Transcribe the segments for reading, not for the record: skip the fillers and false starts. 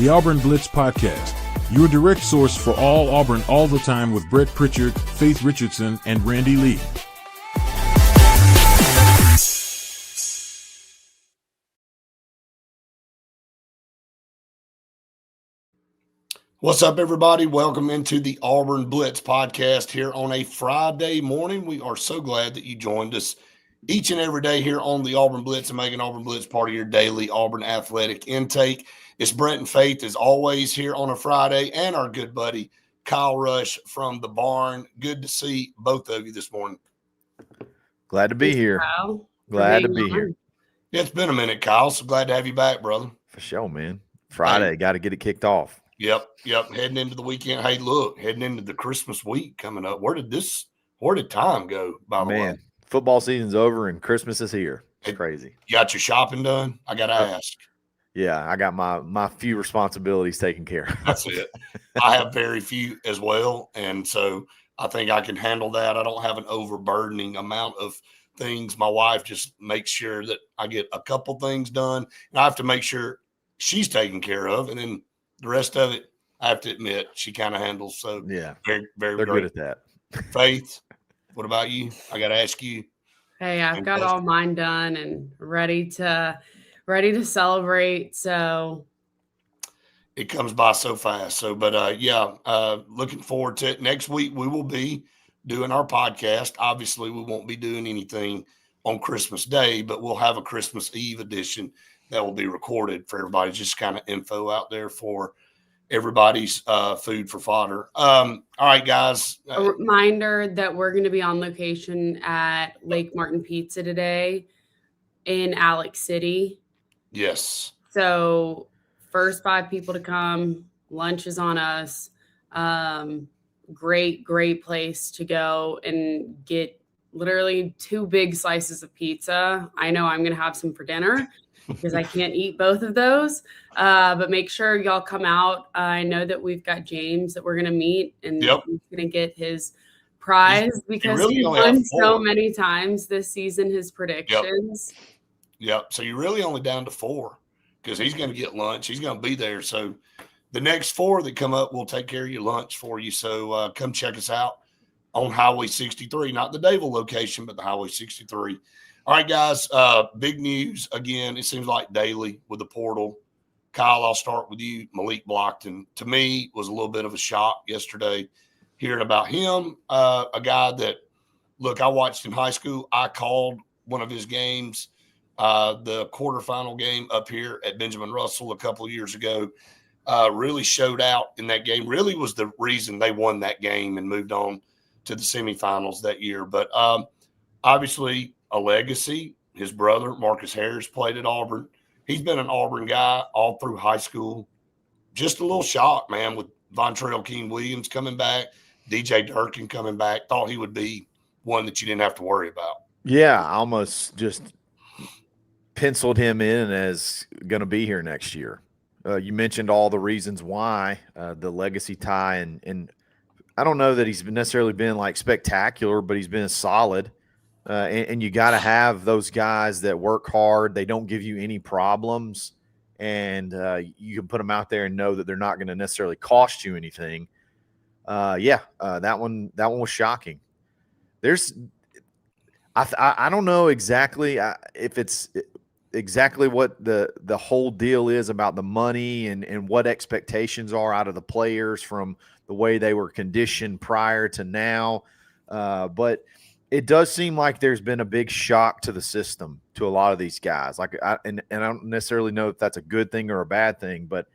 the Auburn Blitz Podcast, your direct source for all Auburn all the time with Brett Pritchard, Faith Richardson, and Randy Lee. What's up, everybody? Welcome into the Auburn Blitz Podcast here on a Friday morning. We are so glad that you joined us each and every day here on the Auburn Blitz and making Auburn Blitz part of your daily Auburn athletic intake. It's Brett and Faith, as always, here on a Friday, and our good buddy Kyle Rush from the barn. Good to see both of you this morning. Glad to be here. Kyle, Glad to be here. Yeah, it's been a minute, Kyle. So glad to have you back, brother. For sure, man. Friday, got to get it kicked off. Yep. Heading into the weekend. Hey, look, heading into the Christmas week coming up. Where did time go, by the way? Football season's over and Christmas is here. It's crazy. You got your shopping done? I got to ask. Yeah, I got my few responsibilities taken care of. That's it. I have very few as well, and so I think I can handle that. I don't have an overburdening amount of things. My wife just makes sure that I get a couple things done, and I have to make sure she's taken care of, and then the rest of it, I have to admit, she kind of handles. So yeah, very, very, they're great. Good at that. Faith, what about you? I got to ask you. Hey, I've got all mine done and ready to celebrate. So it comes by so fast. So, but looking forward to it. Next week we will be doing our podcast. Obviously, we won't be doing anything on Christmas Day, but we'll have a Christmas Eve edition that will be recorded for everybody. Just kind of info out there for everybody's food for fodder. All right, guys. A reminder that we're going to be on location at Lake Martin Pizza today in Alex City. Yes. So first 5 people to come. Lunch is on us. Great place to go and get literally 2 big slices of pizza. I know I'm going to have some for dinner because I can't eat both of those. But make sure y'all come out. I know that we've got James that we're going to meet, and he's going to get his prize because he won so many times this season, his predictions. Yep. So you're really only down to 4 because he's going to get lunch. He's going to be there. So the next 4 that come up will take care of your lunch for you. So come check us out on Highway 63, not the Dayville location, but the Highway 63. All right, guys, big news. Again, it seems like daily with the portal. Kyle, I'll start with you. Malik Blockton, to me, was a little bit of a shock yesterday hearing about him, a guy that, look, I watched in high school. I called one of his games, the quarterfinal game up here at Benjamin Russell a couple of years ago. Really showed out in that game, really was the reason they won that game and moved on to the semifinals that year. But obviously a legacy. His brother, Marcus Harris, played at Auburn. He's been an Auburn guy all through high school. Just a little shock, man, with Vontrell Keene-Williams coming back, DJ Durkin coming back. Thought he would be one that you didn't have to worry about. Yeah, I almost just penciled him in as going to be here next year. You mentioned all the reasons why, the legacy tie, and I don't know that he's necessarily been like spectacular, but he's been solid. And you got to have those guys that work hard. They don't give you any problems, and you can put them out there and know that they're not going to necessarily cost you anything. That one was shocking. I don't know exactly if it's exactly what the whole deal is about the money and what expectations are out of the players from the way they were conditioned prior to now. But it does seem like there's been a big shock to the system to a lot of these guys. I don't necessarily know if that's a good thing or a bad thing, but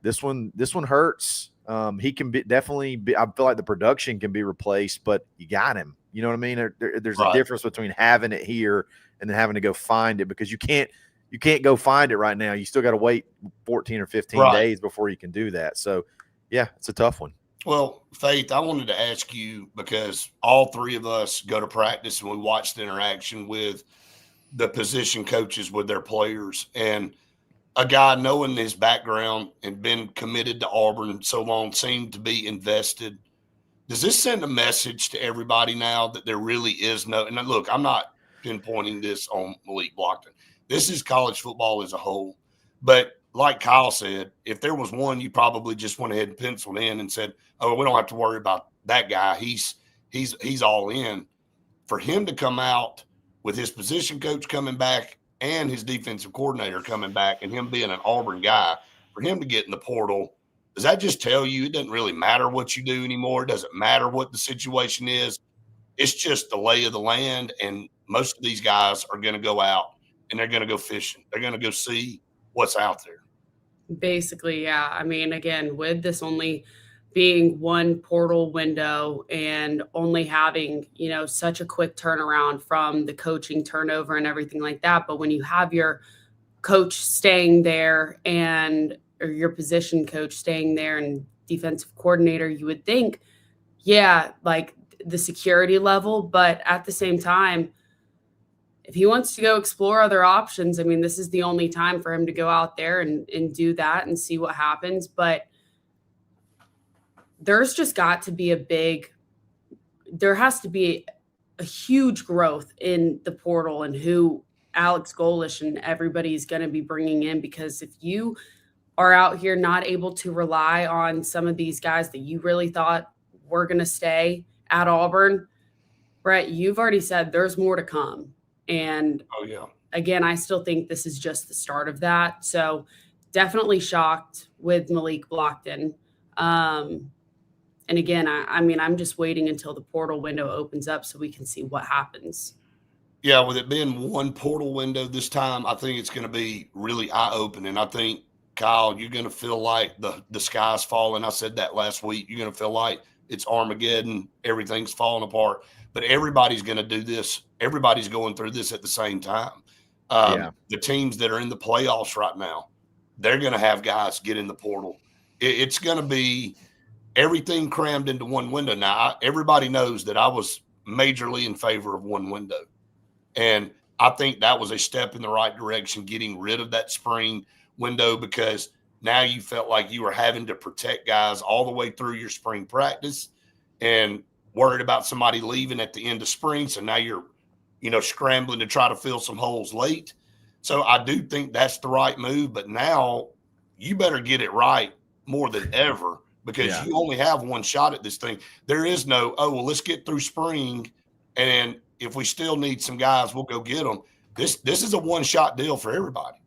this one hurts. He can definitely be. I feel like the production can be replaced, but you got him. You know what I mean? There's a difference between having it here and then having to go find it, because you can't go find it right now. You still got to wait 14 or 15 days before you can do that. So, yeah, it's a tough one. Well, Faith, I wanted to ask you, because all 3 of us go to practice and we watch the interaction with the position coaches with their players, and a guy knowing his background and been committed to Auburn so long seemed to be invested. Does this send a message to everybody now that there really is no – and look, I'm not pinpointing this on Malik Blockton. This is college football as a whole. But like Kyle said, if there was one, you probably just went ahead and penciled in and said, "Oh, we don't have to worry about that guy. He's all in." For him to come out with his position coach coming back and his defensive coordinator coming back, and him being an Auburn guy, for him to get in the portal, does that just tell you it doesn't really matter what you do anymore? It doesn't matter what the situation is. It's just the lay of the land, and most of these guys are going to go out and they're going to go fishing. They're going to go see what's out there. Basically, yeah. I mean, again, with this only being one portal window and only having, such a quick turnaround from the coaching turnover and everything like that. But when you have your coach staying there or your position coach staying there and defensive coordinator, you would think, yeah, like the security level. But at the same time, if he wants to go explore other options, I mean, this is the only time for him to go out there and do that and see what happens. But there's just got to be there has to be a huge growth in the portal and who Alex Golesh and everybody's going to be bringing in, because if you are out here not able to rely on some of these guys that you really thought were going to stay at Auburn, Brett, you've already said there's more to come. And again, I still think this is just the start of that. So definitely shocked with Malik Blockton. And again, I mean, I'm just waiting until the portal window opens up so we can see what happens. Yeah, with it being one portal window this time, I think it's going to be really eye-opening. I think, Kyle, you're going to feel like the sky's falling. I said that last week. You're going to feel like it's Armageddon. Everything's falling apart. But everybody's going to do this. Everybody's going through this at the same time. The teams that are in the playoffs right now, they're going to have guys get in the portal. It's going to be everything crammed into one window. Now, everybody knows that I was majorly in favor of one window. And I think that was a step in the right direction, getting rid of that spring window, because now you felt like you were having to protect guys all the way through your spring practice and worried about somebody leaving at the end of spring. So now you're, scrambling to try to fill some holes late. So I do think that's the right move. But now you better get it right more than ever, because you only have one shot at this thing. There is no, let's get through spring, and if we still need some guys, we'll go get them. This is a one-shot deal for everybody.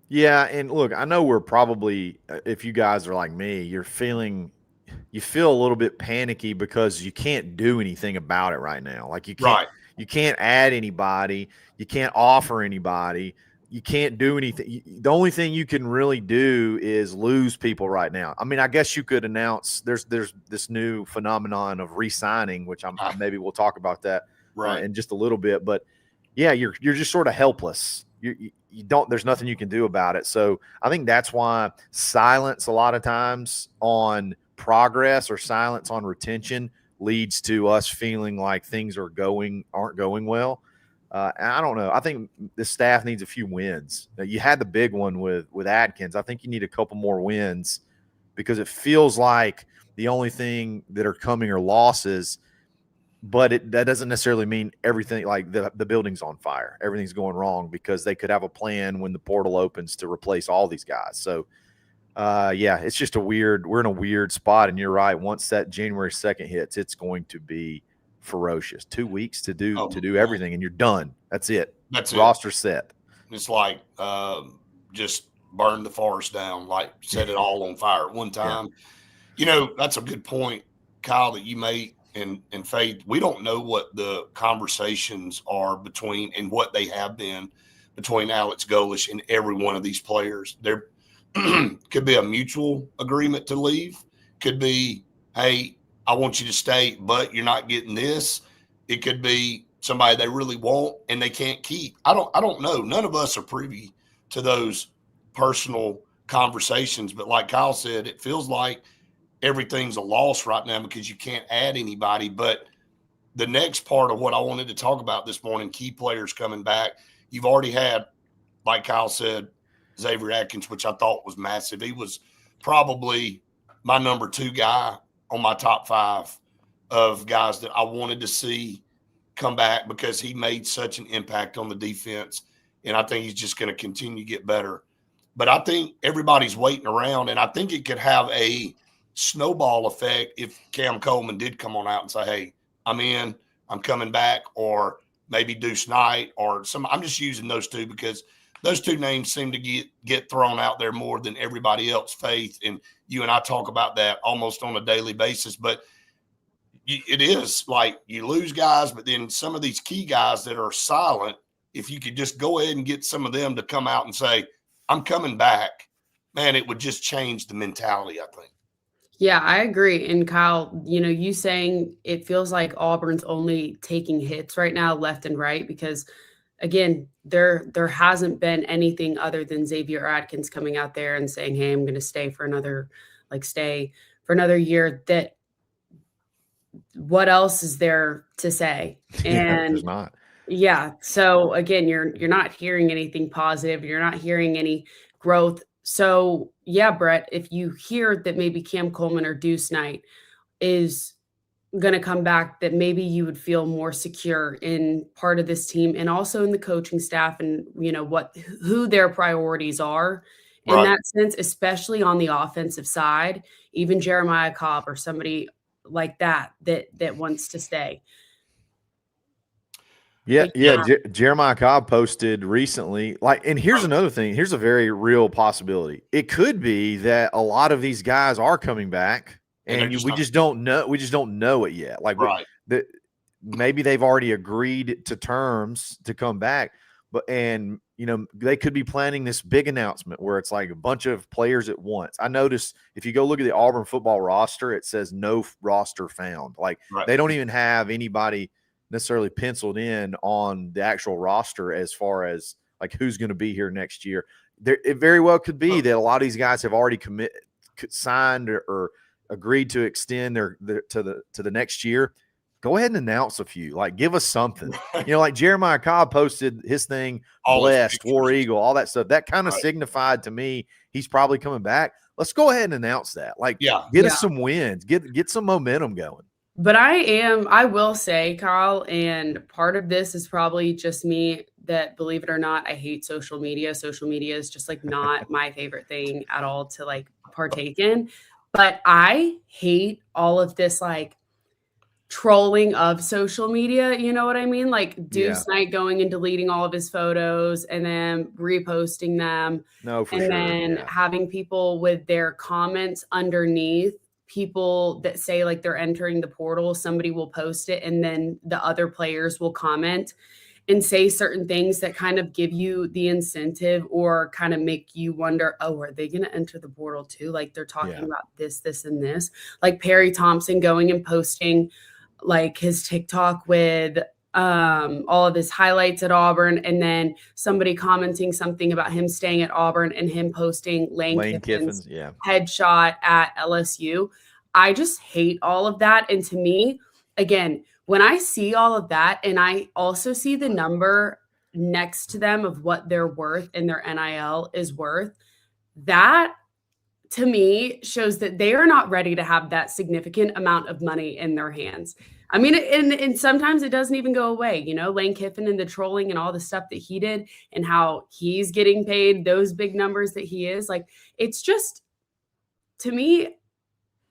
Yeah, and look, I know we're probably, if you guys are like me, you feel a little bit panicky because you can't do anything about it right now. Like you can't add anybody, you can't offer anybody, you can't do anything. The only thing you can really do is lose people right now. I mean, I guess you could announce there's this new phenomenon of re-signing, which maybe we'll talk about that in just a little bit. But yeah, you're just sort of helpless. There's nothing you can do about it. So I think that's why silence a lot of times on progress or silence on retention leads to us feeling like things aren't going well. And I don't know. I think the staff needs a few wins. Now, you had the big one with Adkins. I think you need a couple more wins, because it feels like the only thing that are coming are losses. But that doesn't necessarily mean everything, like the building's on fire. Everything's going wrong, because they could have a plan when the portal opens to replace all these guys. So, it's just we're in a weird spot. And you're right. Once that January 2nd hits, it's going to be ferocious. 2 weeks to do everything, and you're done. That's it. Roster set. It's like just burn the forest down, like set it all on fire at one time. Yeah. That's a good point, Kyle, that you made. And Faith, we don't know what the conversations are between, and what they have been between Alex Golesh and every one of these players. There could be a mutual agreement to leave. Could be, hey, I want you to stay, but you're not getting this. It could be somebody they really want and they can't keep. I don't know. None of us are privy to those personal conversations. But like Kyle said, it feels like everything's a loss right now because you can't add anybody. But the next part of what I wanted to talk about this morning, key players coming back. You've already had, like Kyle said, Xavier Atkins, which I thought was massive. He was probably my number 2 guy on my top 5 of guys that I wanted to see come back, because he made such an impact on the defense. And I think he's just going to continue to get better. But I think everybody's waiting around, and I think it could have a snowball effect if Cam Coleman did come on out and say, hey, I'm in, I'm coming back, or maybe Deuce Knight or some. I'm just using those two because those two names seem to get thrown out there more than everybody else, Faith. And you and I talk about that almost on a daily basis. But it is like you lose guys, but then some of these key guys that are silent, if you could just go ahead and get some of them to come out and say, I'm coming back, man, it would just change the mentality, I think. Yeah, I agree. And Kyle, you saying it feels like Auburn's only taking hits right now, left and right, because again, there hasn't been anything other than Xavier Atkins coming out there and saying, hey, I'm going to stay for another year. That what else is there to say? And there's not. Yeah. So again, you're not hearing anything positive. You're not hearing any growth. So yeah, Brett, if you hear that maybe Cam Coleman or Deuce Knight is going to come back, that maybe you would feel more secure in part of this team and also in the coaching staff and who their priorities are in that sense, especially on the offensive side, even Jeremiah Cobb or somebody like that wants to stay. Yeah. Jeremiah Cobb posted recently, and here's another thing. Here's a very real possibility. It could be that a lot of these guys are coming back, and we just don't know. We just don't know it yet. Maybe they've already agreed to terms to come back, but they could be planning this big announcement where it's like a bunch of players at once. I noticed if you go look at the Auburn football roster, it says no roster found. They don't even have anybody necessarily penciled in on the actual roster as far as who's going to be here next year. It very well could be that a lot of these guys have already signed or agreed to extend to the next year. Go ahead and announce a few. Give us something. Jeremiah Cobb posted his thing, blessed, War Eagle, all that stuff. That kind of signified to me he's probably coming back. Let's go ahead and announce that. Get us some wins. Get some momentum going. But I will say, Kyle, and part of this is probably just me that, believe it or not, I hate social media. Social media is just not my favorite thing at all to partake in. But I hate all of this trolling of social media. You know what I mean? Deuce Knight going and deleting all of his photos and then reposting them. No, for and sure. And then having people with their comments underneath. People that say they're entering the portal, somebody will post it and then the other players will comment and say certain things that kind of give you the incentive or kind of make you wonder, oh, are they going to enter the portal too? They're talking about this, and this. Perry Thompson going and posting his TikTok with all of his highlights at Auburn, and then somebody commenting something about him staying at Auburn and him posting Lane Kiffin's headshot at LSU. I just hate all of that. And to me, again, when I see all of that and I also see the number next to them of what they're worth and their NIL is worth, that to me shows that they are not ready to have that significant amount of money in their hands. I mean, and sometimes it doesn't even go away. Lane Kiffin and the trolling and all the stuff that he did and how he's getting paid those big numbers that he is. It's just, to me,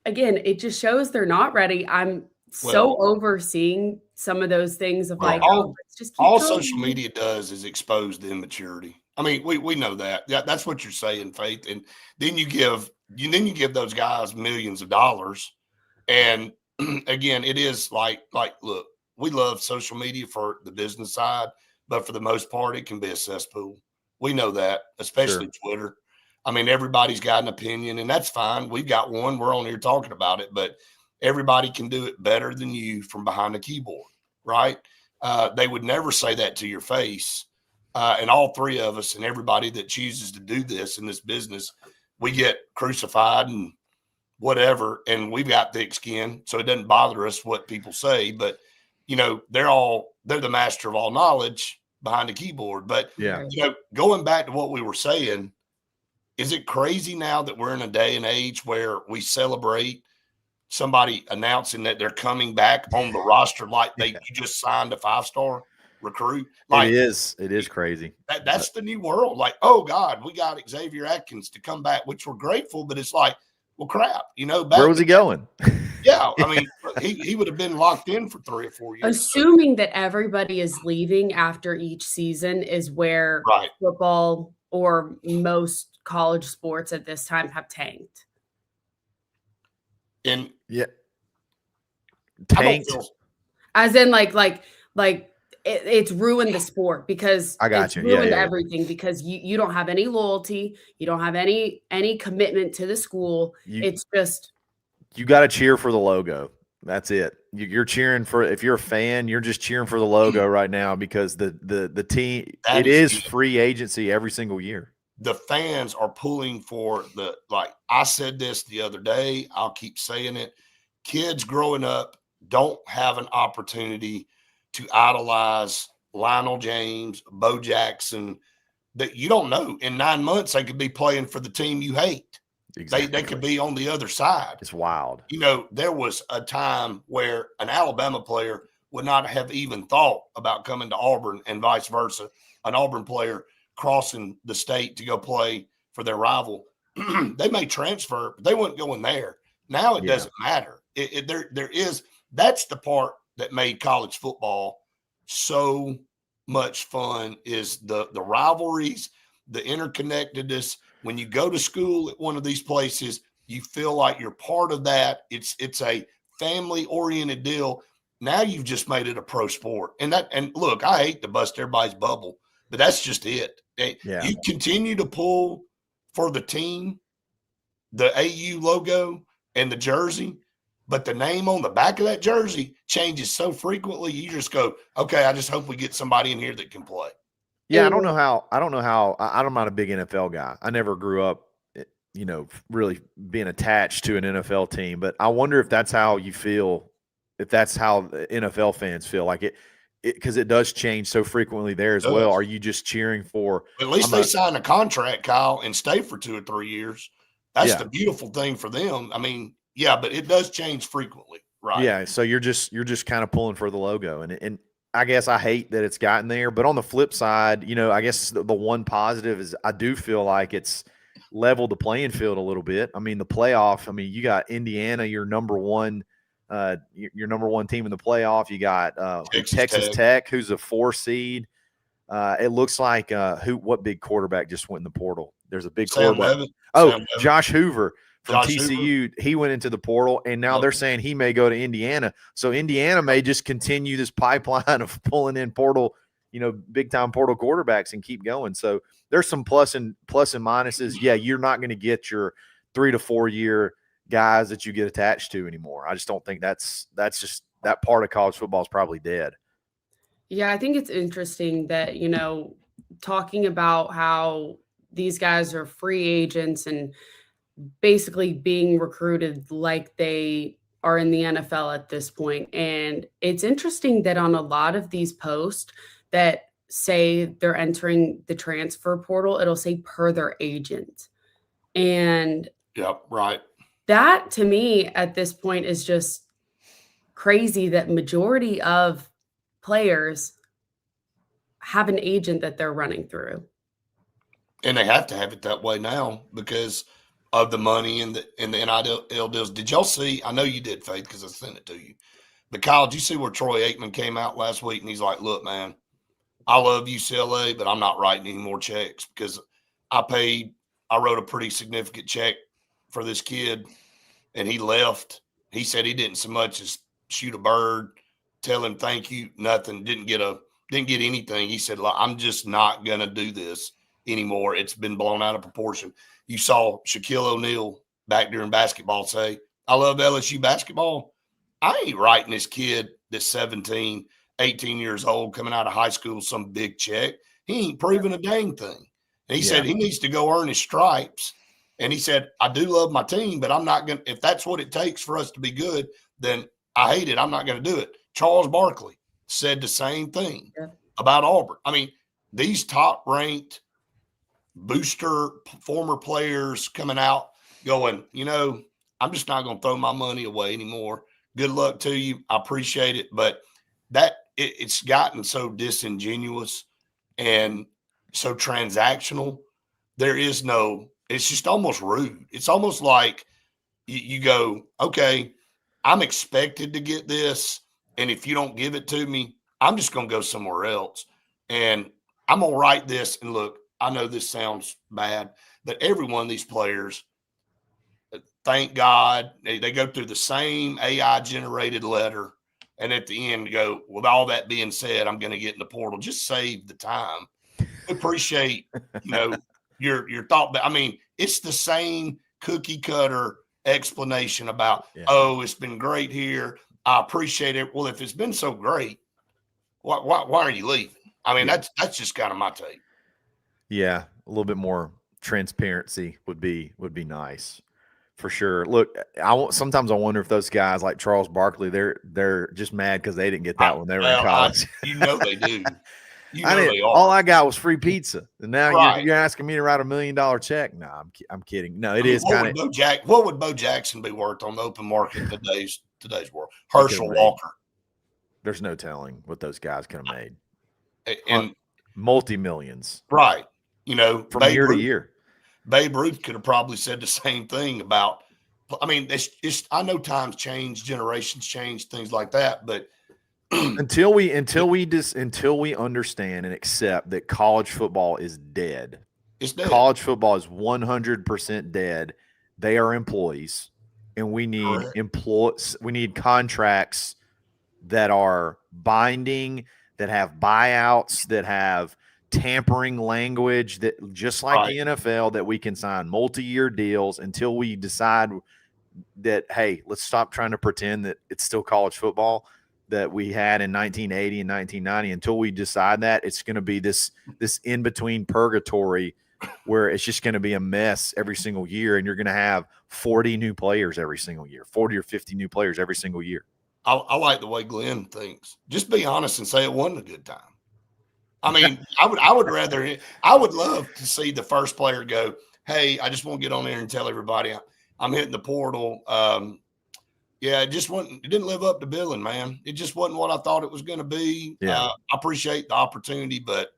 again, it just shows they're not ready. I'm so overseeing some of those things of all social media does is expose the immaturity. I mean, we know that. That's what you're saying, Faith. And then you give those guys millions of dollars. And again, it is look, we love social media for the business side, but for the most part, it can be a cesspool. We know that, especially Twitter. I mean, everybody's got an opinion, and that's fine. We've got one. We're on here talking about it, but everybody can do it better than you from behind the keyboard, right? They would never say that to your face. And all three of us and everybody that chooses to do this in this business, we get crucified and whatever, and we've got thick skin, so it doesn't bother us what people say. But they're the master of all knowledge behind the keyboard. But going back to what we were saying, is it crazy now that we're in a day and age where we celebrate somebody announcing that they're coming back on the roster you just signed a 5-star? recruit. Like it is crazy. That's the new world. Like, oh God, we got Xavier Atkins to come back, which we're grateful, but it's like, well, crap, Where was he going? Yeah, I mean, he would have been locked in for 3 or 4 years. Assuming that everybody is leaving after each season is where Right. football or most college sports at this time have tanked. And yeah, tanked. As in, it's ruined the sport because I got it's you. ruined Yeah. everything because you don't have any loyalty, you don't have any commitment to the school. It's just you got to cheer for the logo. That's it. You're cheering for, if you're a fan, you're just cheering for the logo right now because the team, it is free agency every single year. The fans are pulling for I said this the other day, I'll keep saying it. Kids growing up don't have an opportunity to idolize Lionel James, Bo Jackson, that you don't know. In 9 months, they could be playing for the team you hate. Exactly. They could be on the other side. It's wild. There was a time where an Alabama player would not have even thought about coming to Auburn and vice versa. An Auburn player crossing the state to go play for their rival. They may transfer, but they wouldn't go in there. Now it doesn't matter. That's the part that made college football so much fun is the rivalries, the interconnectedness. When you go to school at one of these places, you feel like you're part of that. It's a family-oriented deal. Now you've just made it a pro sport. And look, I hate to bust everybody's bubble, but that's just it. You continue to pull for the team, the AU logo and the jersey, but the name on the back of that jersey changes so frequently. You just go, okay, I just hope we get somebody in here that can play. Yeah, I don't know how. I'm not a big NFL guy. I never grew up, really being attached to an NFL team. But I wonder if that's how you feel, if that's how the NFL fans feel, like it because it does change so frequently there as well. Are you just cheering for? At least they sign a contract, Kyle, and stay for 2 or 3 years. That's the beautiful thing for them. I mean, yeah, but it does change frequently, right? Yeah, so you're just kind of pulling for the logo, and I guess I hate that it's gotten there. But on the flip side, I guess the one positive is I do feel like it's leveled the playing field a little bit. I mean, the playoff. I mean, you got Indiana, your number one team in the playoff. You got Texas Tech, who's a 4 seed. It looks like what big quarterback just went in the portal? There's a big quarterback. Josh Hoover from TCU. He went into the portal, and now they're saying he may go to Indiana. So Indiana may just continue this pipeline of pulling in portal, big time portal quarterbacks and keep going. So there's some plus and minuses. Yeah, you're not going to get your 3 to 4 year guys that you get attached to anymore. I just don't think that's just that part of college football is probably dead. Yeah, I think it's interesting that, talking about how these guys are free agents and basically being recruited like they are in the NFL at this point. And it's interesting that on a lot of these posts that say they're entering the transfer portal, it'll say per their agent. And right. That to me at this point is just crazy that majority of players have an agent that they're running through. And they have to have it that way now because of the money and the NIL deals. Did y'all see? I know you did, Faith, because I sent it to you. But Kyle, did you see where Troy Aikman came out last week and he's like, "Look, man, I love UCLA, but I'm not writing any more checks because I wrote a pretty significant check for this kid, and he left. He said he didn't so much as shoot a bird, tell him thank you, nothing. Didn't get anything. He said, I'm just not gonna do this anymore. It's been blown out of proportion." You saw Shaquille O'Neal back during basketball say, "I love LSU basketball. I ain't writing this kid that's 17, 18 years old coming out of high school some big check. He ain't proving a dang thing." And he said he needs to go earn his stripes. And he said, "I do love my team, but I'm not going to, if that's what it takes for us to be good, then I hate it. I'm not going to do it." Charles Barkley said the same thing about Auburn. I mean, these top ranked booster former players coming out going, I'm just not going to throw my money away anymore. Good luck to you. I appreciate it. But that it's gotten so disingenuous and so transactional. There is no, it's just almost rude. It's almost like you go, okay, I'm expected to get this. And if you don't give it to me, I'm just going to go somewhere else. And I'm going to write this. And look, I know this sounds bad, but every one of these players, thank God, they go through the same AI generated letter. And at the end, go, with all that being said, I'm going to get in the portal. Just save the time. Appreciate, your thought. But I mean, it's the same cookie cutter explanation about, oh, it's been great here. I appreciate it. Well, if it's been so great, why are you leaving? I mean, that's just kind of my take. Yeah, a little bit more transparency would be nice, for sure. Look, sometimes I wonder if those guys like Charles Barkley, they're just mad because they didn't get that when they were in college. They do. They are. All I got was free pizza, and now you're asking me to write $1 million check. No, I'm kidding. No, it is kind of. What would Bo Jackson be worth on the open market in today's world? Herschel Walker. There's no telling what those guys could have made. And multi-millions. Right. From year to year. Babe Ruth could have probably said the same thing about, I mean, I know times change, generations change, things like that, but until we understand and accept that college football is dead. It's dead. College football is 100% dead. They are employees, and we need we need contracts that are binding, that have buyouts, that have tampering language, that just like the NFL, that we can sign multi-year deals until we decide that, hey, let's stop trying to pretend that it's still college football that we had in 1980 and 1990. Until we decide that, it's going to be this in-between purgatory where it's just going to be a mess every single year, and you're going to have 40 new players every single year, 40 or 50 new players every single year. I like the way Glenn thinks. Just be honest and say it wasn't a good time. I mean, I would love to see the first player go, hey, I just want to get on there and tell everybody I'm hitting the portal. It didn't live up to billing, man. It just wasn't what I thought it was going to be. Yeah. I appreciate the opportunity, but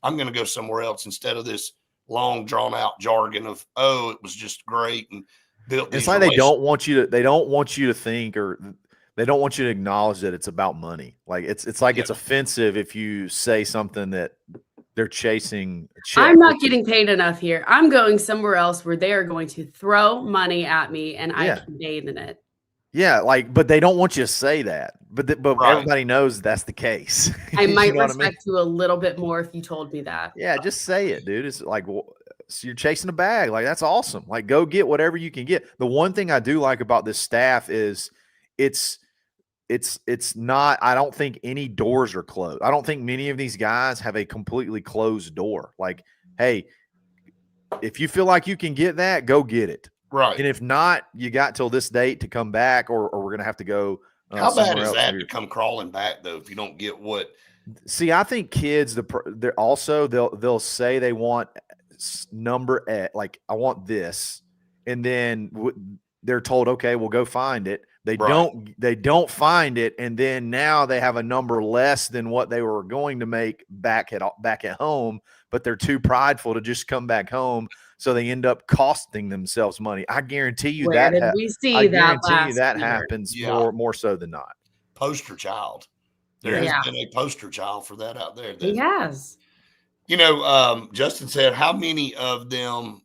I'm going to go somewhere else instead of this long drawn out jargon of, oh, it was just great. And built. It's like they don't want you to think, or they don't want you to acknowledge that it's about money. Like it's like it's offensive if you say something that they're chasing a check. I'm not getting paid enough here. I'm going somewhere else where they are going to throw money at me, and I can bathe in it. Yeah, but they don't want you to say that. But everybody knows that's the case. I might respect you a little bit more if you told me that. Yeah, just say it, dude. It's like, so you're chasing a bag. Like, that's awesome. Like, go get whatever you can get. The one thing I do like about this staff is it's not, I don't think any doors are closed. I don't think many of these guys have a completely closed door. Like, hey, if you feel like you can get that, go get it. Right. And if not, you got till this date to come back, or we're going to have to go. How bad is that to come crawling back, though, if you don't get what? See, I think kids, they're also, they'll say they want number, like, I want this. And then they're told, okay, we'll go find it. They don't find it, and then now they have a number less than what they were going to make back at home, but they're too prideful to just come back home, so they end up costing themselves money. I guarantee you that happens more so than not. Poster child. There has been a poster child for that out there. He has. Justin said, how many of them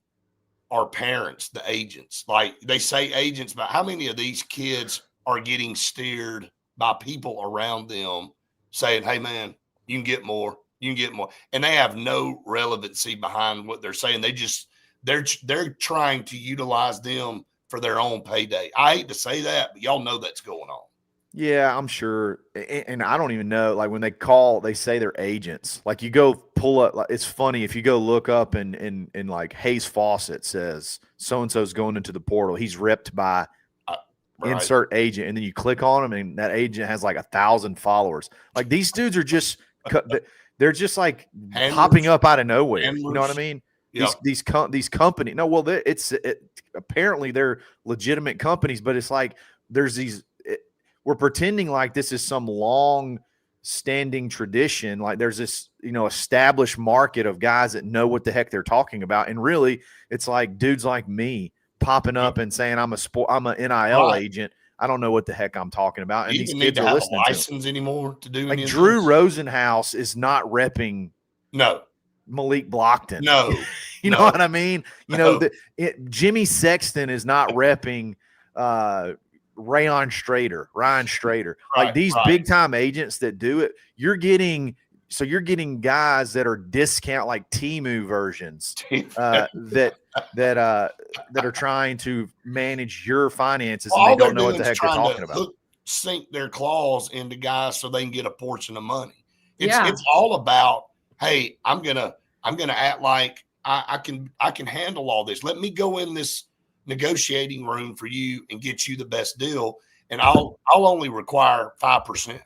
are parents, the agents? Like, they say agents, but how many of these kids are getting steered by people around them saying, hey, man, you can get more, and they have no relevancy behind what they're saying. They're trying to utilize them for their own payday. I hate to say that, but y'all know that's going on. Yeah, I'm sure. And I don't even know, like, when they call, they say they're agents. Like, you go pull up, like, it's funny, if you go look up and like Hayes Fawcett says so-and-so's going into the portal, he's ripped by insert agent, and then you click on him and that agent has like 1,000 followers. Like, these dudes are just, they're just like popping up out of nowhere. You know what I mean? Yep. These companies. No, well, apparently they're legitimate companies, but it's like there's these. We're pretending like this is some long standing tradition. Like there's this, established market of guys that know what the heck they're talking about. And really it's like dudes like me popping up and saying I'm an NIL agent. I don't know what the heck I'm talking about. And you these even kids need to are have listening a license anymore to do like any of Drew this. Rosenhaus is not repping No. Malik Blockton. No. You know what I mean? Jimmy Sexton is not repping Ryan Strader. Like these big time agents that do it, you're getting guys that are discount like Temu versions that are trying to manage your finances and they don't know what the heck they're talking about. Sink their claws into guys so they can get a portion of money. It's all about, hey, I'm gonna act like I can handle all this. Let me go in this negotiating room for you and get you the best deal, and I'll only require 5%.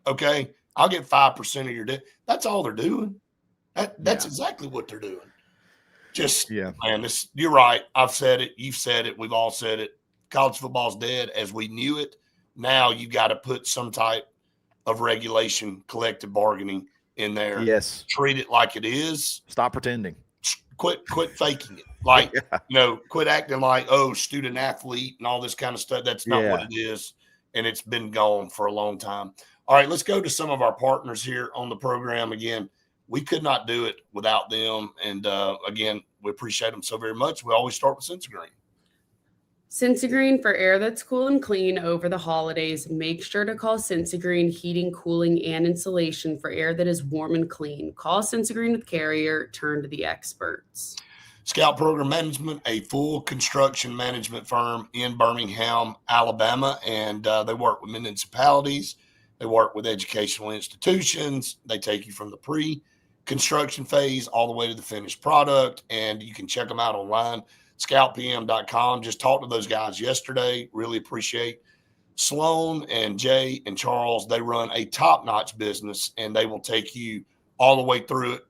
Okay, I'll get 5% of your deal. That's all they're doing. That's exactly what they're doing. Man, you're right. I've said it. You've said it. We've all said it. College football's dead as we knew it. Now you got to put some type of regulation, collective bargaining in there. Yes. Treat it like it is. Stop pretending. Quit faking it. Like, quit acting like, student athlete and all this kind of stuff. That's not what it is. And it's been gone for a long time. All right, let's go to some of our partners here on the program. Again, we could not do it without them. And again, we appreciate them so very much. We always start with Sensagreen. Sensagreen for air that's cool and clean over the holidays. Make sure to call Sensagreen Heating, Cooling, and Insulation for air that is warm and clean. Call Sensagreen with Carrier. Turn to the experts. Scout Program Management, a full construction management firm in Birmingham, Alabama, and they work with municipalities. They work with educational institutions. They take you from the pre-construction phase all the way to the finished product, and you can check them out online. scoutpm.com. Just talked to those guys yesterday. Really appreciate Sloan and Jay and Charles. They run a top-notch business, and they will take you all the way through it.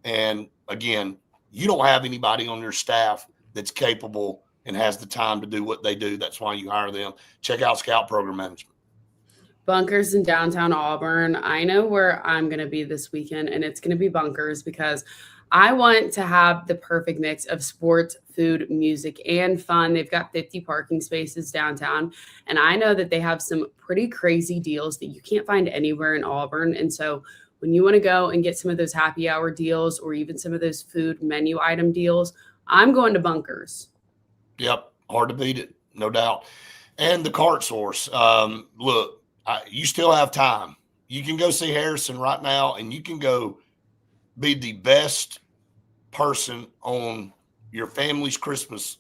And again, you don't have anybody on your staff that's capable and has the time to do what they do. That's why you hire them. Check out Scout Program Management. Bunkers in downtown Auburn. I know where I'm going to be this weekend, and it's going to be Bunkers because I want to have the perfect mix of sports, food, music, and fun. They've got 50 parking spaces downtown, and I know that they have some pretty crazy deals that you can't find anywhere in Auburn. And so when you want to go and get some of those happy hour deals or even some of those food menu item deals, I'm going to Bunkers. Yep, hard to beat it, no doubt. And the Cart Source. Look, you still have time. You can go see Harrison right now, and you can go be the best person on your family's Christmas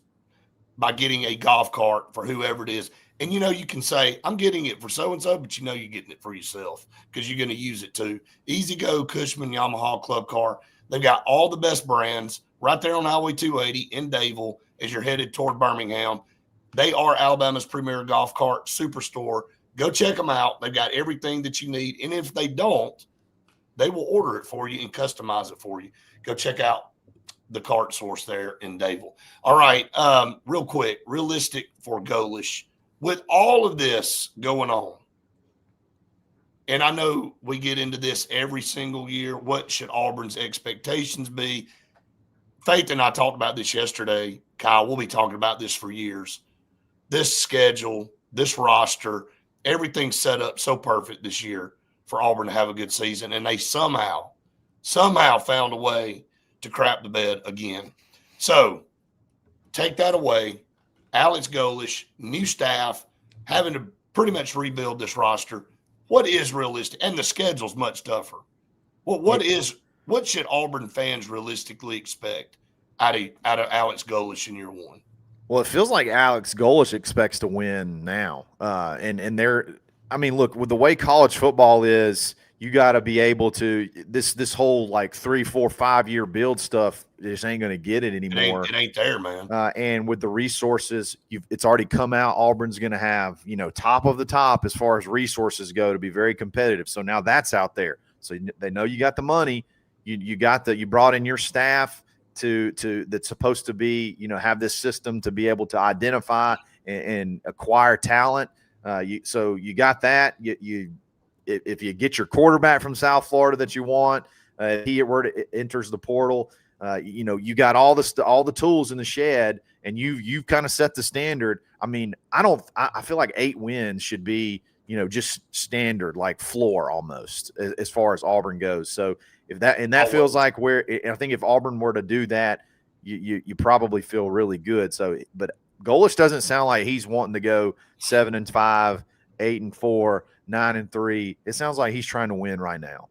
by getting a golf cart for whoever it is. And, you can say, I'm getting it for so-and-so, but you're getting it for yourself because you're going to use it too. Easy Go, Cushman, Yamaha, Club Car. They've got all the best brands right there on Highway 280 in Dayville as you're headed toward Birmingham. They are Alabama's premier golf cart superstore. Go check them out. They've got everything that you need. And if they don't, they will order it for you and customize it for you. Go check out the Cart Source there in Dayville. All right, real quick, realistic for Golesh. With all of this going on, and I know we get into this every single year, what should Auburn's expectations be? Faith and I talked about this yesterday. Kyle, we'll be talking about this for years. This schedule, this roster, everything's set up so perfect this year for Auburn to have a good season, and they somehow found a way to crap the bed again. So take that away. Alex Golesh, new staff, having to pretty much rebuild this roster. What is realistic? And the schedule's much tougher. Well, what should Auburn fans realistically expect out of Alex Golesh in year one? Well, it feels like Alex Golesh expects to win now. Look, with the way college football is, you got to be able to this whole like 3, 4, 5 year build stuff just ain't going to get it anymore. It ain't there, man. And with the resources, it's already come out. Auburn's going to have top of the top as far as resources go to be very competitive. So now that's out there. So they know you got the money. You brought in your staff to that's supposed to be have this system to be able to identify and acquire talent. So you got that. if you get your quarterback from South Florida that you want, he enters the portal. You got all the tools in the shed, and you've kind of set the standard. I mean, I feel like 8 wins should be, just standard, like floor almost as far as Auburn goes. So that feels like I think if Auburn were to do that, you probably feel really good. So, but Golesh doesn't sound like he's wanting to go 7-5, 8-4, 9-3. It sounds like he's trying to win right now.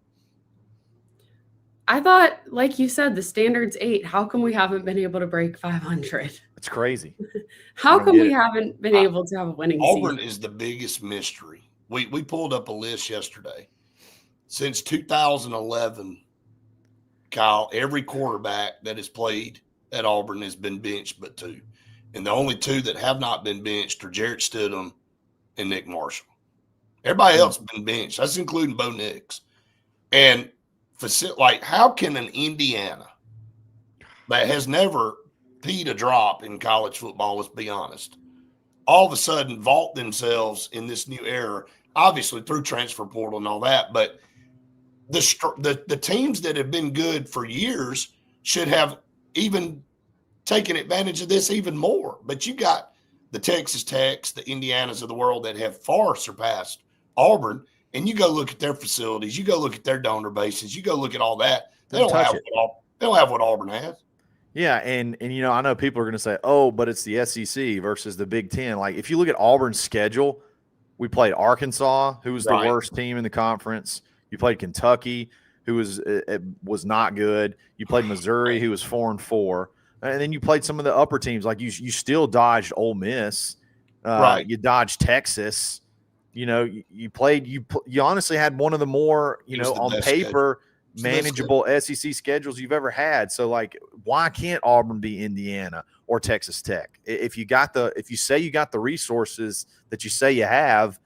I thought, like you said, the standard's 8. How come we haven't been able to break 500? It's crazy. How come we haven't been able to have a winning season? Auburn is the biggest mystery. We pulled up a list yesterday. Since 2011, Kyle, every quarterback that has played at Auburn has been benched but 2. And the only 2 that have not been benched are Jarrett Stidham and Nick Marshall. Everybody else has been benched. That's including Bo Nix. And how can an Indiana that has never peed a drop in college football, let's be honest, all of a sudden vault themselves in this new era, obviously through transfer portal and all that, but the teams that have been good for years should have even taken advantage of this even more. But you got the Texas Techs, the Indianas of the world that have far surpassed Auburn, and you go look at their facilities, you go look at their donor bases, you go look at all that. They don't have what Auburn has. Yeah, and I know people are going to say, "Oh, but it's the SEC versus the Big Ten." Like, if you look at Auburn's schedule, we played Arkansas, who was the worst team in the conference. You played Kentucky, who was not good. You played Missouri, who was 4-4, and then you played some of the upper teams. Like you still dodged Ole Miss. You dodged Texas. You honestly had one of the more, on paper, manageable SEC schedules you've ever had. So, like, why can't Auburn be Indiana or Texas Tech? If you say you got the resources that you say you have,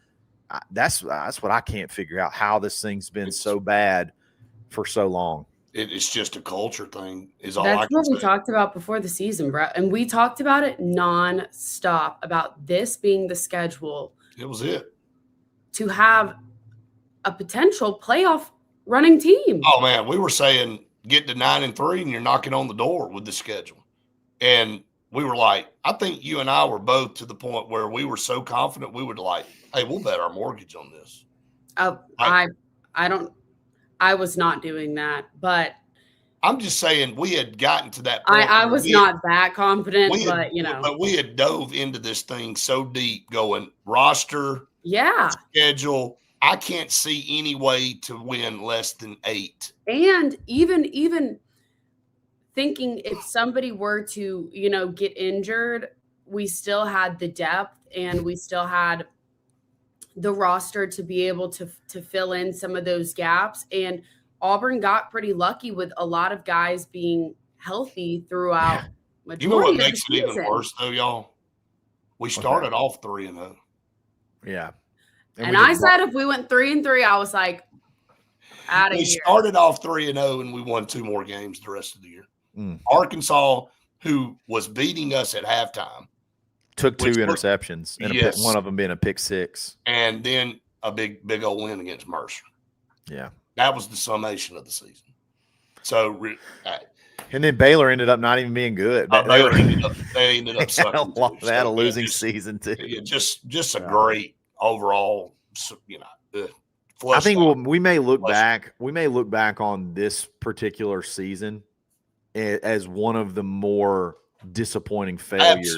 that's what I can't figure out, how this thing's been so bad for so long. It's just a culture thing. That's what we talked about before the season, bro. And we talked about it nonstop about this being the schedule. It was it. To have a potential playoff running team. Oh, man, we were saying get to 9-3 and you're knocking on the door with the schedule. And we were like, I think you and I were both to the point where we were so confident we would like, hey, we'll bet our mortgage on this. I was not doing that, but I'm just saying we had gotten to that point. I was not that confident, but But we had dove into this thing so deep, going roster, schedule. I can't see any way to win less than 8. And even thinking if somebody were to, get injured, we still had the depth and we still had the roster to be able to fill in some of those gaps. And Auburn got pretty lucky with a lot of guys being healthy throughout. You know what makes it even worse, though, y'all? We started off 3-0. Yeah. And I said if we went 3-3, I was like, out of here. We started off 3-0, and we won 2 more games the rest of the year. Arkansas, who was beating us at halftime, took 2 interceptions, and one of them being a pick 6. And then a big old win against Mercer. Yeah. That was the summation of the season. So, and then Baylor ended up not even being good. They ended up sucking. They had a losing season, too. Yeah, just a great overall, I think we may look back. We may look back on this particular season as one of the more disappointing failures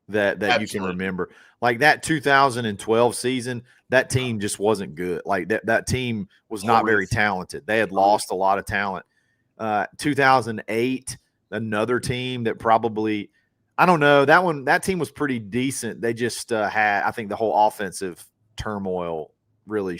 that you can remember. Like that 2012 season, that team just wasn't good. Like that team was not very talented. They had lost a lot of talent. 2008, another team that probably, I don't know, that team was pretty decent. They just had, I think, the whole offensive turmoil really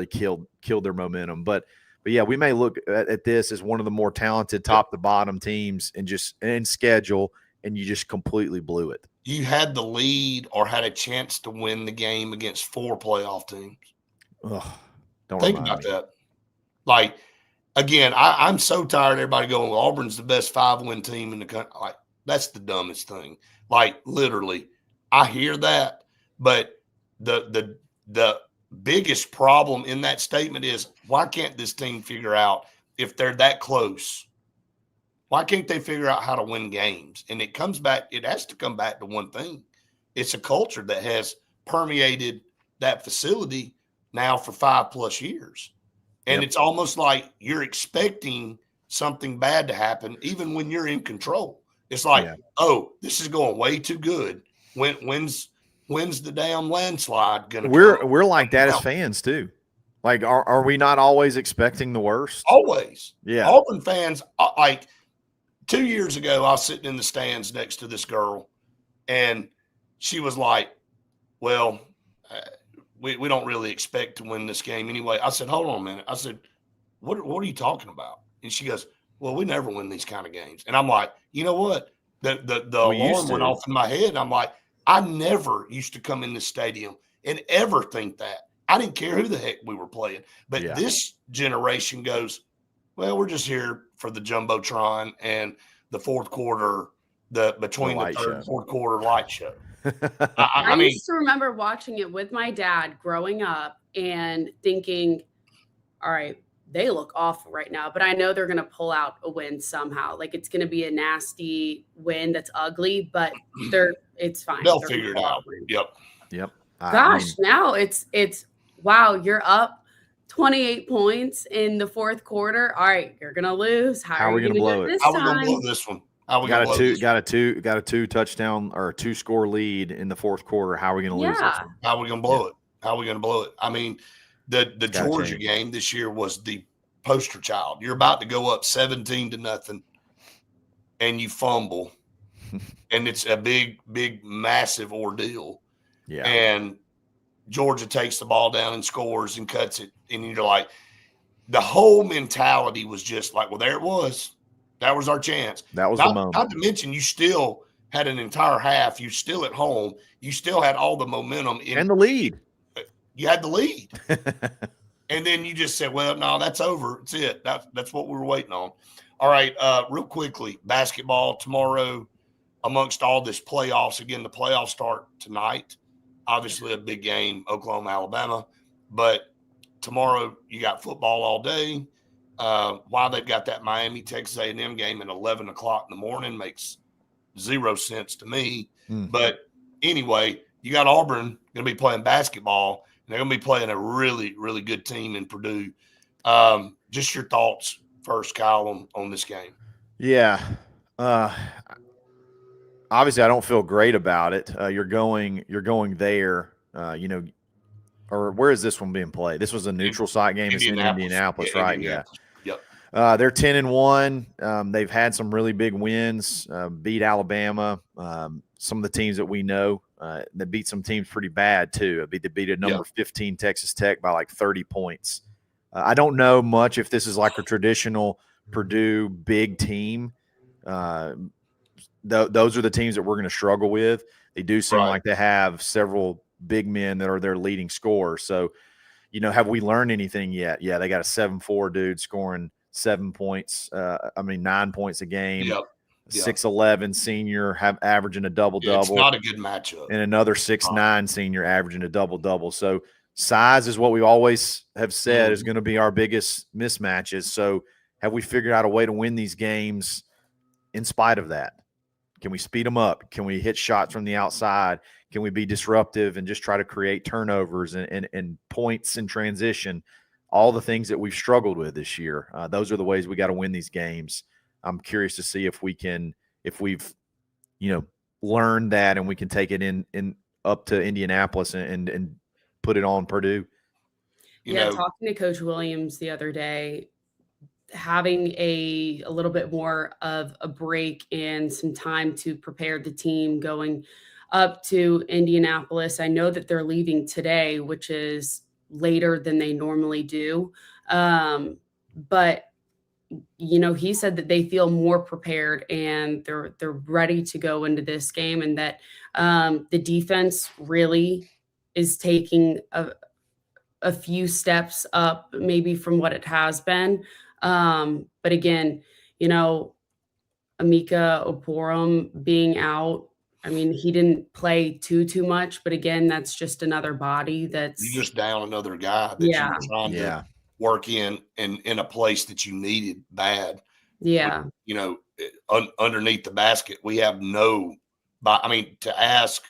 killed their momentum. But yeah, we may look at this as one of the more talented top to bottom teams in schedule, and you just completely blew it. You had the lead or had a chance to win the game against 4 playoff teams. Ugh, don't think about that. Like, again, I'm so tired of everybody going, well, Auburn's the best 5-win team in the country. Like, that's the dumbest thing. Like, literally, I hear that, but the biggest problem in that statement is, why can't this team figure out if they're that close? Why can't they figure out how to win games? And it has to come back to one thing. It's a culture that has permeated that facility now for 5+ years. And It's almost like you're expecting something bad to happen even when you're in control. It's like, oh, this is going way too good. When's the damn landslide going to come? We're like that as fans too. Like, are we not always expecting the worst? Always. Yeah. Auburn fans, like 2 years ago, I was sitting in the stands next to this girl, and she was like, well, we don't really expect to win this game anyway. I said, hold on a minute. I said, what are you talking about? And she goes, well, we never win these kind of games. And I'm like, you know what? The alarm went off in my head. I'm like, I never used to come in this stadium and ever think that. I didn't care who the heck we were playing. But this generation goes, well, we're just here for the Jumbotron and the fourth quarter, between the third and fourth quarter light show. I mean, used to remember watching it with my dad growing up and thinking, all right, they look awful right now, but I know they're going to pull out a win somehow. Like, it's going to be a nasty win that's ugly, but it's fine. They'll figure it out. Yep. Gosh, now it's wow, you're up 28 points in the fourth quarter. All right, you're going to lose. How are we going to blow it? How are we going to blow this one? Got a 2 touchdown or a 2 score lead in the fourth quarter. How are we going to lose this one? How are we going to blow it? How are we going to blow it? I mean, the Georgia game this year was the poster child. You're about to go up 17-0 and you fumble, and it's a big, massive ordeal. Yeah. And Georgia takes the ball down and scores and cuts it. And you're like, the whole mentality was just like, well, there it was. That was our chance. That was the moment. Not to mention, you still had an entire half. You still at home. You still had all the momentum and the lead. You had the lead. And then you just said, well, no, that's over. That's it. That's what we were waiting on. All right, real quickly, basketball tomorrow amongst all this playoffs. Again, the playoffs start tonight. Obviously a big game, Oklahoma, Alabama. But tomorrow you got football all day. Why they've got that Miami, Texas A&M game at 11 o'clock in the morning makes zero sense to me. But anyway, you got Auburn going to be playing basketball. They're going to be playing a really, really good team in Purdue. Just your thoughts first, Kyle, on this game. Yeah. Obviously, I don't feel great about it. You're going there, or where is this one being played? This was a neutral site game. It's in Indianapolis, right? Indianapolis. Yep. They're 10-1. They've had some really big wins, beat Alabama. Some of the teams that we know, they beat some teams pretty bad too. They beat a number 15 Texas Tech by like 30 points. I don't know much if this is like a traditional Purdue big team. Those are the teams that we're going to struggle with. They do seem like they have several big men that are their leading scorers. So, have we learned anything yet? Yeah, they got a 7'4" dude scoring 7 points. 9 points a game. Yep. 6'11" senior averaging a double-double. It's not a good matchup. And another 6'9" senior averaging a double-double. So size is what we always have said is going to be our biggest mismatches. So have we figured out a way to win these games in spite of that? Can we speed them up? Can we hit shots from the outside? Can we be disruptive and just try to create turnovers and points in transition? All the things that we've struggled with this year. Those are the ways we got to win these games. I'm curious to see if we've learned that and we can take it in up to Indianapolis and put it on Purdue. Talking to Coach Williams the other day, having a little bit more of a break and some time to prepare the team going up to Indianapolis. I know that they're leaving today, which is later than they normally do. But he said that they feel more prepared and they're ready to go into this game, and that the defense really is taking a few steps up maybe from what it has been. But again, Amika Oporum being out I mean, he didn't play too much, but again, that's just another body You that's just down another guy that yeah, you're trying to work in a place that you needed bad. yeah. You know, underneath the basket, we have to ask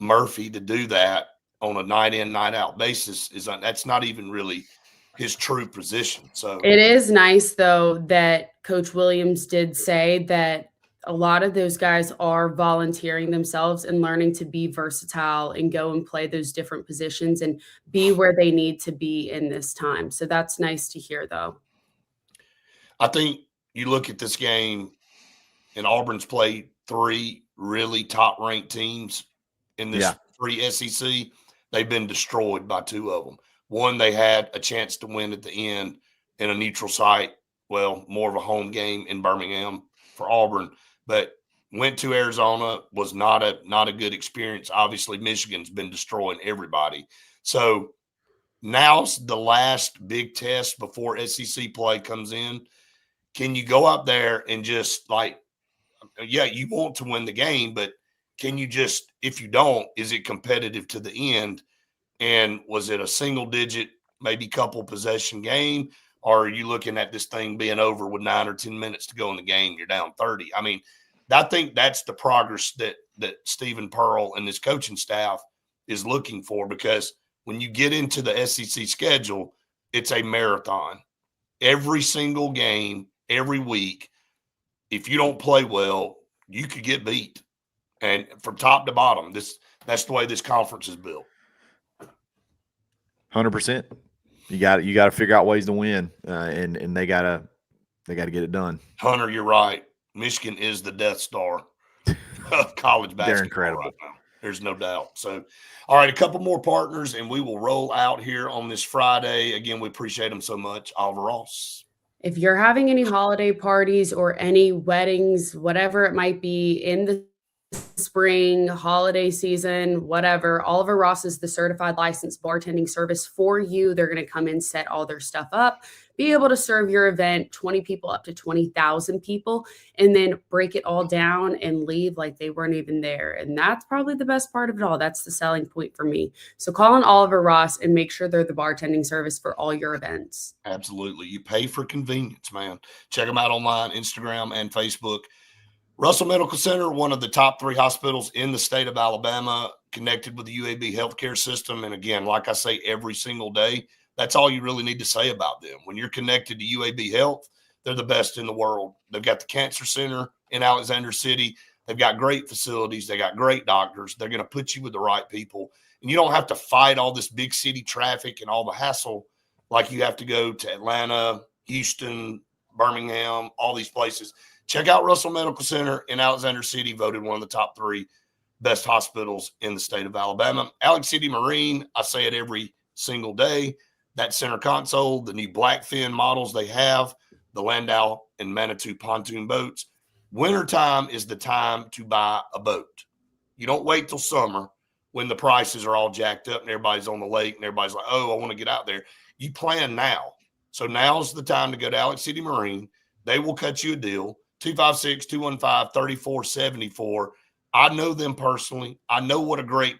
Murphy to do that on a night in, night out basis that's not even really his true position. So It is nice though that Coach Williams did say that a lot of those guys are volunteering themselves and learning to be versatile and go and play those different positions and be where they need to be in this time. So that's nice to hear though. I think you look at this game and Auburn's played 3 really top ranked teams in this 3 SEC. They've been destroyed by 2 of them. One, they had a chance to win at the end in a neutral site. Well, more of a home game in Birmingham for Auburn, but went to Arizona, was not a good experience. Obviously, Michigan's been destroying everybody. So now's the last big test before SEC play comes in. Can you go up there and just you want to win the game, but can you just, if you don't, is it competitive to the end? And was it a single digit, maybe couple possession game? Or are you looking at this thing being over with 9 or 10 minutes to go in the game? You're down 30. I mean, I think that's the progress that Stephen Pearl and his coaching staff is looking for, because when you get into the SEC schedule, it's a marathon. Every single game, every week, if you don't play well, you could get beat. And from top to bottom, that's the way this conference is built. 100%. You got to figure out ways to win, and they gotta get it done. Hunter, you're right. Michigan is the Death Star of college basketball. They're incredible. Right now. There's no doubt. So, all right, a couple more partners, and we will roll out here on this Friday. Again, we appreciate them so much. Oliver Ross. If you're having any holiday parties or any weddings, whatever it might be in the spring, holiday season, whatever, Oliver Ross is the certified licensed bartending service for you. They're going to come in, set all their stuff up, be able to serve your event, 20 people up to 20,000 people, and then break it all down and leave like they weren't even there. And that's probably the best part of it all. That's the selling point for me. So call on Oliver Ross and make sure they're the bartending service for all your events. Absolutely. You pay for convenience, man. Check them out online, Instagram and Facebook. Russell Medical Center, one of the top 3 hospitals in the state of Alabama, connected with the UAB healthcare system. And again, like I say, every single day, that's all you really need to say about them. When you're connected to UAB Health, they're the best in the world. They've got the Cancer Center in Alexander City. They've got great facilities. They got great doctors. They're going to put you with the right people. And you don't have to fight all this big city traffic and all the hassle like you have to go to Atlanta, Houston, Birmingham, all these places. Check out Russell Medical Center in Alexander City, voted one of the top 3 best hospitals in the state of Alabama. Alex City Marine, I say it every single day. That center console, the new Blackfin models they have, the Landau and Manitou pontoon boats. Wintertime is the time to buy a boat. You don't wait till summer when the prices are all jacked up and everybody's on the lake and everybody's like, oh, I want to get out there. You plan now. So now's the time to go to Alex City Marine. They will cut you a deal. 256-215-3474. I know them personally. I know what a great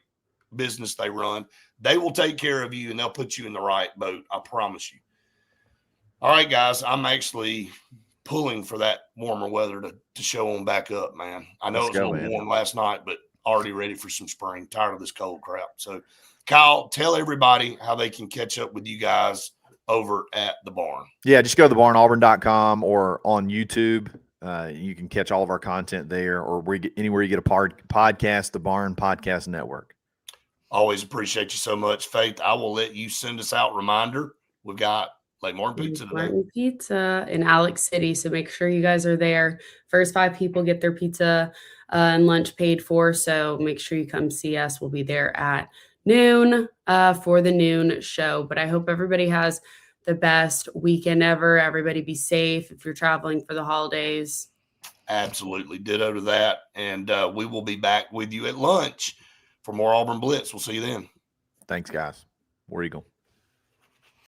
business they run. They will take care of you and they'll put you in the right boat. I promise you. All right, guys, I'm actually pulling for that warmer weather to show them back up, man. I know it was a little warm last night, but already ready for some spring. Tired of this cold crap. So, Kyle, tell everybody how they can catch up with you guys over at the barn. Yeah, just go to thebarnauburn.com or on YouTube. You can catch all of our content there, or anywhere you get a podcast, the Barn Podcast Network. Always appreciate you so much, Faith. I will let you send us out reminder. We've got Lake Martin Pizza today. Martin Pizza in Alex City, so make sure you guys are there. First 5 people get their pizza and lunch paid for, so make sure you come see us. We'll be there at noon for the noon show. But I hope everybody has the best weekend ever. Everybody be safe if you're traveling for the holidays. Absolutely. Ditto to that. And we will be back with you at lunch for more Auburn Blitz. We'll see you then. Thanks, guys. War Eagle.